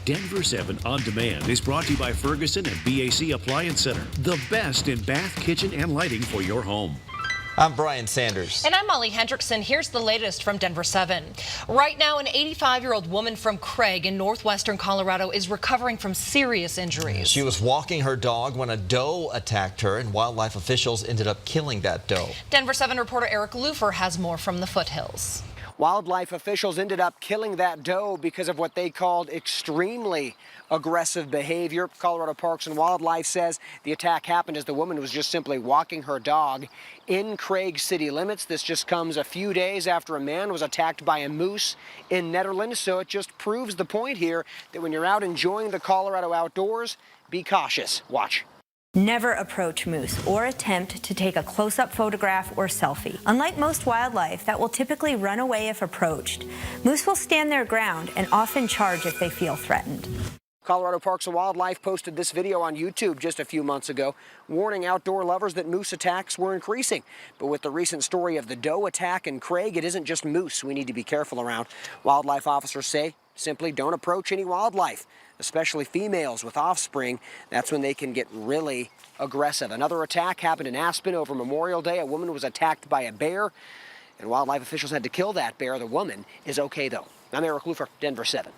Denver 7 On Demand is brought to you by Ferguson and BAC Appliance Center, the best in bath, kitchen, and lighting for your home. I'm Brian Sanders. And I'm Molly Hendrickson. Here's the latest from Denver 7. Right now, an 85-year-old woman from Craig in northwestern Colorado is recovering from serious injuries. She was walking her dog when a doe attacked her, and wildlife officials ended up killing that doe. Denver 7 reporter Eric Lufer has more from the foothills. Wildlife officials ended up killing that doe because of what they called extremely aggressive behavior. Colorado Parks and Wildlife says the attack happened as the woman was just simply walking her dog in Craig city limits. This just comes a few days after a man was attacked by a moose in Nederland. So it just proves the point here that when you're out enjoying the Colorado outdoors, be cautious. Watch. Never approach moose or attempt to take a close-up photograph or selfie. Unlike most wildlife that will typically run away if approached, moose will stand their ground and often charge if they feel threatened. Colorado Parks and Wildlife posted this video on YouTube just a few months ago, warning outdoor lovers that moose attacks were increasing. But with the recent story of the doe attack in Craig, it isn't just moose we need to be careful around. Wildlife officers say simply don't approach any wildlife, especially females with offspring. That's when they can get really aggressive. Another attack happened in Aspen over Memorial Day. A woman was attacked by a bear, and wildlife officials had to kill that bear. The woman is okay, though. I'm Eric Lufer, Denver 7.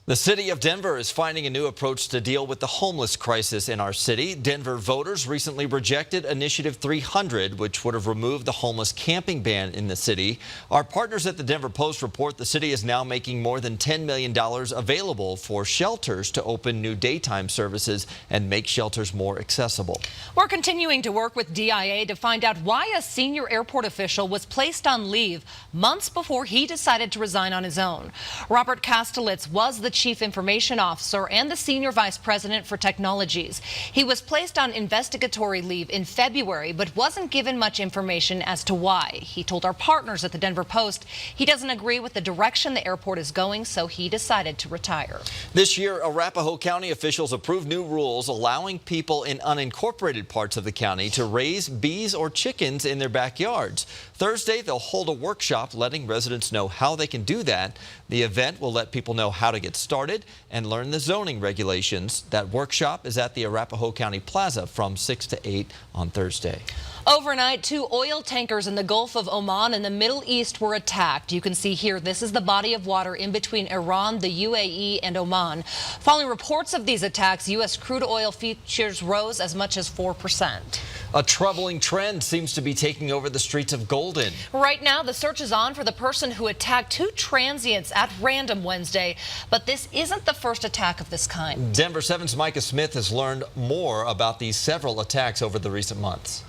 The city of Denver is finding a new approach to deal with the homeless crisis in our city. Denver voters recently rejected Initiative 300, which would have removed the homeless camping ban in the city. Our partners at the Denver Post report the city is now making more than $10 million available for shelters to open new daytime services and make shelters more accessible. We're continuing to work with DIA to find out why a senior airport official was placed on leave months before he decided to resign on his own. Robert Kastelitz was the Chief Information Officer and the Senior Vice President for Technologies. He was placed on investigatory leave in February, but wasn't given much information as to why. He told our partners at the Denver Post he doesn't agree with the direction the airport is going, so he decided to retire. This year, Arapahoe County officials approved new rules allowing people in unincorporated parts of the county to raise bees or chickens in their backyards. Thursday, they'll hold a workshop letting residents know how they can do that. The event will let people know how to get started and learn the zoning regulations. That workshop is at the Arapahoe County Plaza from 6 to 8 on Thursday. Overnight, 2 oil tankers in the Gulf of Oman in the Middle East were attacked. You can see here, this is the body of water in between Iran, the UAE, and Oman. Following reports of these attacks, U.S. crude oil futures rose as much as 4%. A troubling trend seems to be taking over the streets of Golden. Right now, the search is on for the person who attacked 2 transients at random Wednesday. But this isn't the first attack of this kind. Denver 7's Micah Smith has learned more about these several attacks over the recent months.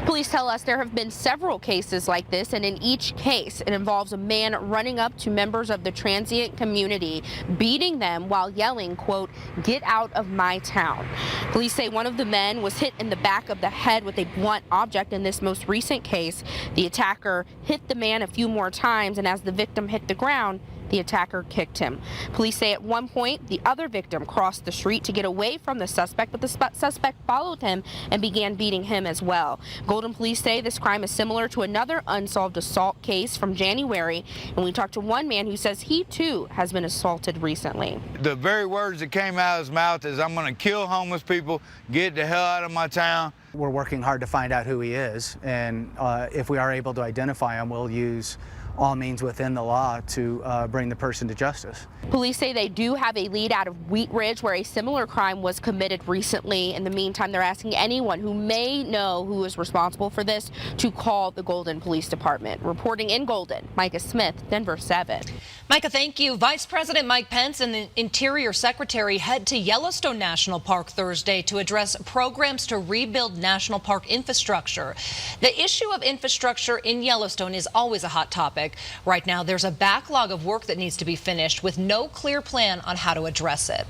Police tell us there have been several cases like this, and in each case, it involves a man running up to members of the transient community, beating them while yelling, quote, "Get out of my town." Police say one of the men was hit in the back of the head with a blunt object in this most recent case. The attacker hit the man a few more times, and as the victim hit the ground, the attacker kicked him. Police say at one point, the other victim crossed the street to get away from the suspect, but the suspect followed him and began beating him as well. Golden police say this crime is similar to another unsolved assault case from January, and we talked to one man who says he too has been assaulted recently. The very words that came out of his mouth is, "I'm going to kill homeless people, get the hell out of my town." We're working hard to find out who he is, and if we are able to identify him, we'll use all means within the law to bring the person to justice. Police say they do have a lead out of Wheat Ridge where a similar crime was committed recently. In the meantime, they're asking anyone who may know who is responsible for this to call the Golden Police Department. Reporting in Golden, Micah Smith, Denver 7. Micah, thank you. Vice President Mike Pence and the Interior Secretary head to Yellowstone National Park Thursday to address programs to rebuild national park infrastructure. The issue of infrastructure in Yellowstone is always a hot topic. Right now, there's a backlog of work that needs to be finished with no clear plan on how to address it.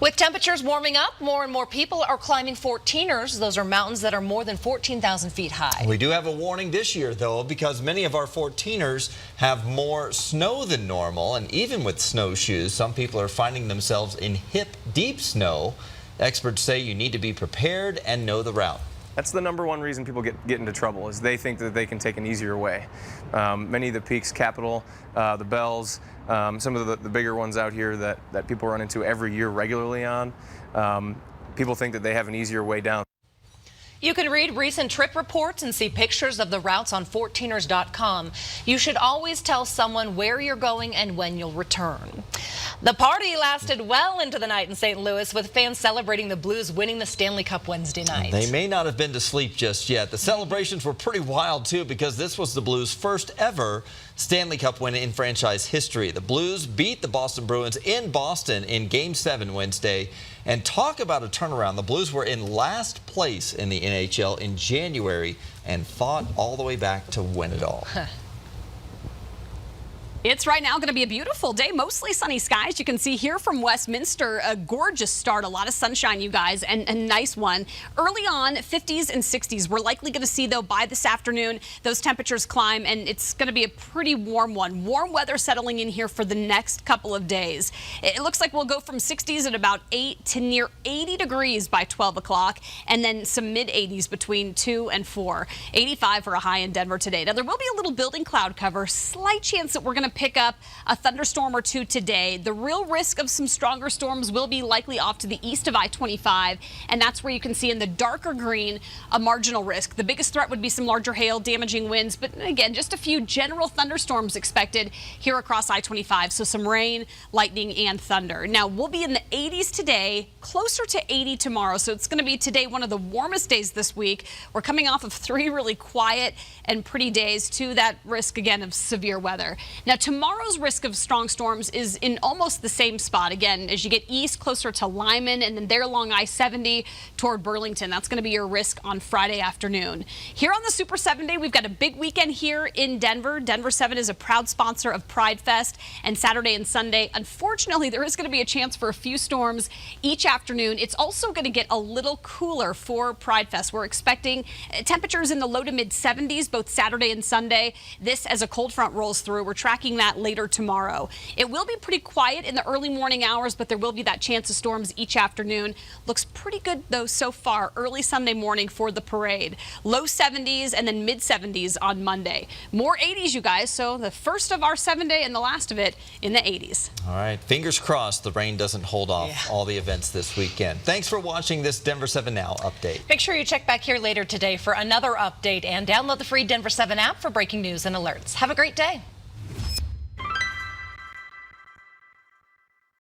With temperatures warming up, more and more people are climbing 14ers. Those are mountains that are more than 14,000 feet high. We do have a warning this year, though, because many of our 14ers have more snow than normal. And even with snowshoes, some people are finding themselves in hip-deep snow. Experts say you need to be prepared and know the route. That's the #1 reason people get into trouble, is they think that they can take an easier way. Many of the peaks, Capitol, the Bells, some of the bigger ones out here that people run into every year regularly on, people think that they have an easier way down. You can read recent trip reports and see pictures of the routes on 14ers.com. You should always tell someone where you're going and when you'll return. The party lasted well into the night in St. Louis, with fans celebrating the Blues winning the Stanley Cup Wednesday night. They may not have been to sleep just yet. The celebrations were pretty wild, too, because this was the Blues' first ever Stanley Cup win in franchise history. The Blues beat the Boston Bruins in Boston in Game 7 Wednesday. And talk about a turnaround. The Blues were in last place in the NHL in January and fought all the way back to win it all. It's right now going to be a beautiful day, mostly sunny skies. You can see here from Westminster, a gorgeous start, a lot of sunshine, you guys, and a nice one. Early on, 50s and 60s. We're likely going to see, though, by this afternoon, those temperatures climb, and it's going to be a pretty warm one. Warm weather settling in here for the next couple of days. It looks like we'll go from 60s at about 8 to near 80 degrees by 12 o'clock, and then some mid-80s between 2 and 4. 85 for a high in Denver today. Now, there will be a little building cloud cover, slight chance that we're going to pick up a thunderstorm or two today. The real risk of some stronger storms will be likely off to the east of I-25, and that's where you can see in the darker green a marginal risk. The biggest threat would be some larger hail, damaging winds, but again, just a few general thunderstorms expected here across I-25, so some rain, lightning, and thunder. Now, we'll be in the 80s today, closer to 80 tomorrow, so it's going to be today one of the warmest days this week. We're coming off of 3 really quiet and pretty days to that risk, again, of severe weather. Now, tomorrow's risk of strong storms is in almost the same spot. Again, as you get east, closer to Lyman, and then there along I-70 toward Burlington. That's going to be your risk on Friday afternoon. Here on the Super 7 Day, we've got a big weekend here in Denver. Denver 7 is a proud sponsor of Pride Fest, and Saturday and Sunday, unfortunately, there is going to be a chance for a few storms each afternoon. It's also going to get a little cooler for Pride Fest. We're expecting temperatures in the low to mid 70s both Saturday and Sunday. This as a cold front rolls through. We're tracking that later tomorrow. It will be pretty quiet in the early morning hours, but there will be that chance of storms each afternoon. Looks pretty good, though, so far. Early Sunday morning for the parade. Low 70s and then mid 70s on Monday. More 80s, you guys. So the first of our 7 day and the last of it in the 80s. All right. Fingers crossed the rain doesn't hold off all the events this weekend. Thanks for watching this Denver 7 Now update. Make sure you check back here later today for another update and download the free Denver 7 app for breaking news and alerts. Have a great day.